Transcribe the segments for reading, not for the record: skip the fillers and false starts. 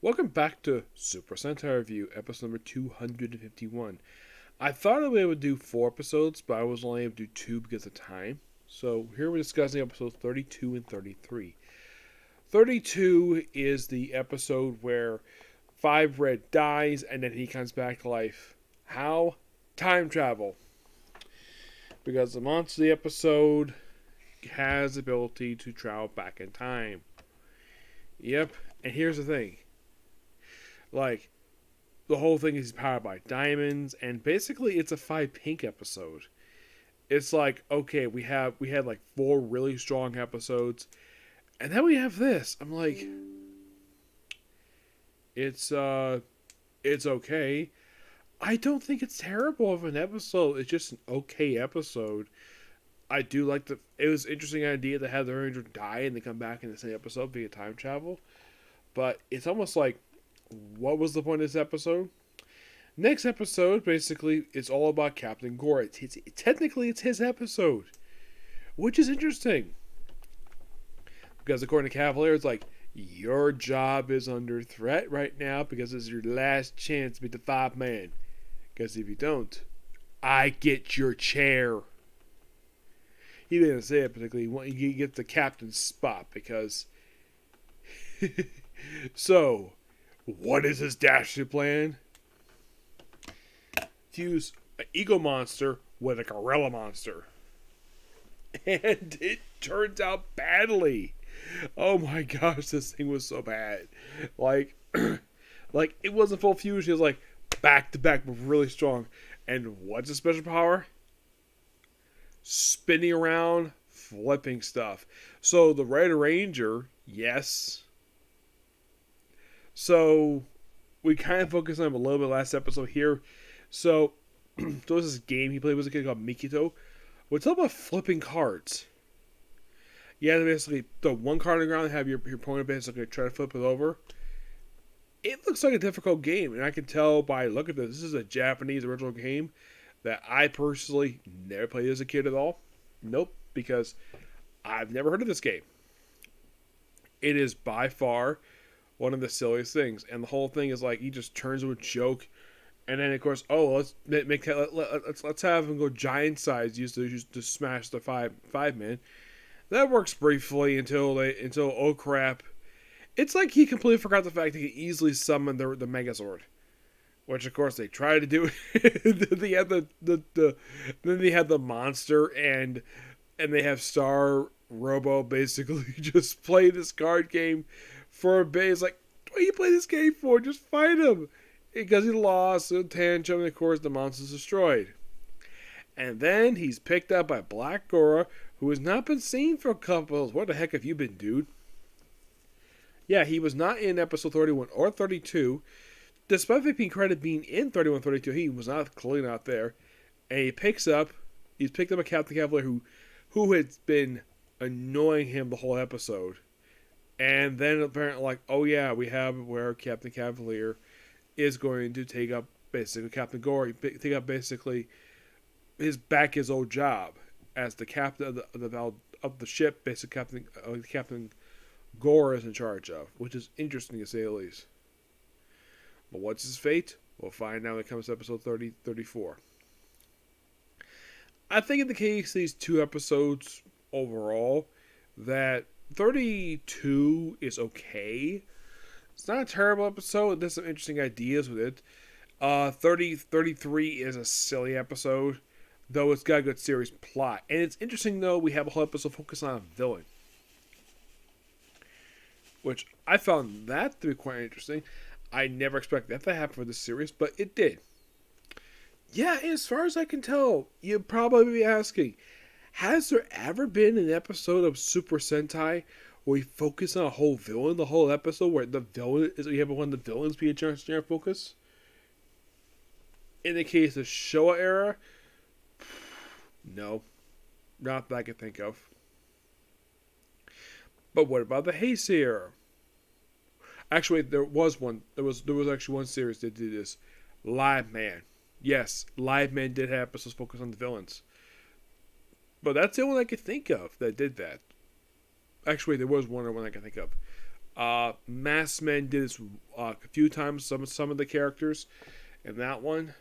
Welcome back to Super Sentai Review, episode number 251. I thought I would do 4 episodes, but I was only able to do 2 because of time. So here we're discussing episodes 32 and 33. 32 is the episode where Five Red dies and then he comes back to life. How? Time travel. Because the monster of the episode has the ability to travel back in time. Yep, and here's the thing. The whole thing is powered by diamonds, and basically it's a Five Pink episode. It's like, okay, we had like 4 really strong episodes, and then we have this. I'm like, it's okay. I don't think it's terrible of an episode. It's just an okay episode. I do like it was an interesting idea to have the Ranger die and then come back in the same episode via time travel. But it's almost like, what was the point of this episode? Next episode, basically, it's all about Captain Gore. Technically, it's his episode, which is interesting. Because according to Cavalier, it's like, your job is under threat right now because it's your last chance to be the Fiveman. Because if you don't, I get your chair. He didn't say it particularly. He gets the captain's spot because... So... what is his dastardly plan? Fuse an ego monster with a gorilla monster. And it turns out badly. Oh my gosh, this thing was so bad. Like it wasn't full fusion. It was like back to back, but really strong. And what's his special power? Spinning around, flipping stuff. So the Red Ranger, yes. So, we kind of focused on him a little bit last episode here. So, there was this game he played with a kid called Mikito. It's all about flipping cards. You have to basically throw one card on the ground and have your opponent basically try to flip it over. It looks like a difficult game, and I can tell by look at this. This is a Japanese original game that I personally never played as a kid at all. Nope, because I've never heard of this game. It is by far one of the silliest things, and the whole thing is like he just turns into a joke, and then of course, let's have him go giant size used to smash the Fiveman. That works briefly until oh crap, it's like he completely forgot the fact he could easily summon the Megazord, which of course they try to do. They had then they had the monster and they have Star Robo basically just play this card game for a bit. It's like, what do you play this game for? Just fight him. Because he lost, so tantrum, and of course the monster's destroyed. And then he's picked up by Black Gora, who has not been seen for a couple. What the heck have you been, dude? Yeah, he was not in episode 31 or 32. Despite being credited being in 31 32, he was clearly not there. And he's picked up a Captain Cavalier who had been annoying him the whole episode. And then apparently, like, oh yeah, we have where Captain Cavalier is going to take up basically Captain Gore. Take up basically his old job as the captain of the ship. Basically, Captain Gore is in charge of, which is interesting to say the least. But what's his fate? We'll find out when it comes to episode 34. I think in the case of these 2 episodes overall, that 32 is okay. It's not a terrible episode. There's some interesting ideas with it. 33 is a silly episode, though it's got a good series plot. And it's interesting, though, we have a whole episode focused on a villain, which I found that to be quite interesting. I never expected that to happen for this series, but it did. Yeah, as far as I can tell, you'd probably be asking, has there ever been an episode of Super Sentai where we focus on a whole villain the whole episode, where the villain is, we have one of the villains be a general focus? In the case of Showa era, no, not that I can think of. But what about the Heisei era? Actually, there was one. There was actually one series that did this. Live Man. Yes, Live Man did have episodes focused on the villains. But that's the only one I could think of that did that. Actually, there was one I can think of. Masked Men did this a few times. Some of the characters in that one,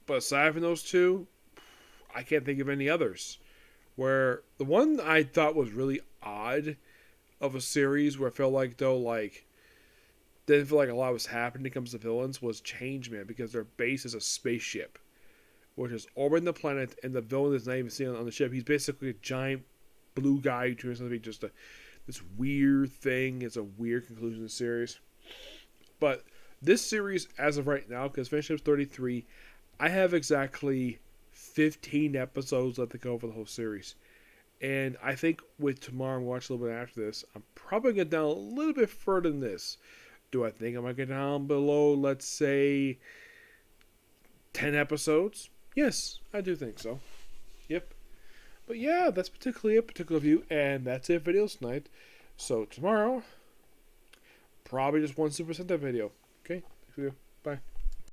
but aside from those two, I can't think of any others. Where the one I thought was really odd of a series, where I felt like though like didn't feel like a lot was happening when it comes to villains, was Changeman, because their base is a spaceship, which is orbiting the planet, and the villain is not even seen on the ship. He's basically a giant blue guy who turns out to be just this weird thing. It's a weird conclusion to the series. But this series, as of right now, because Finish Up 33, I have exactly 15 episodes left to go for the whole series. And I think with tomorrow, I'm watching a little bit after this, I'm probably going to get down a little bit further than this. Do I think I might get down below, let's say, 10 episodes? Yes, I do think so. Yep. But yeah, that's particularly a particular view, and that's it for videos tonight. So tomorrow, probably just one Super Sentai video. Okay? Bye.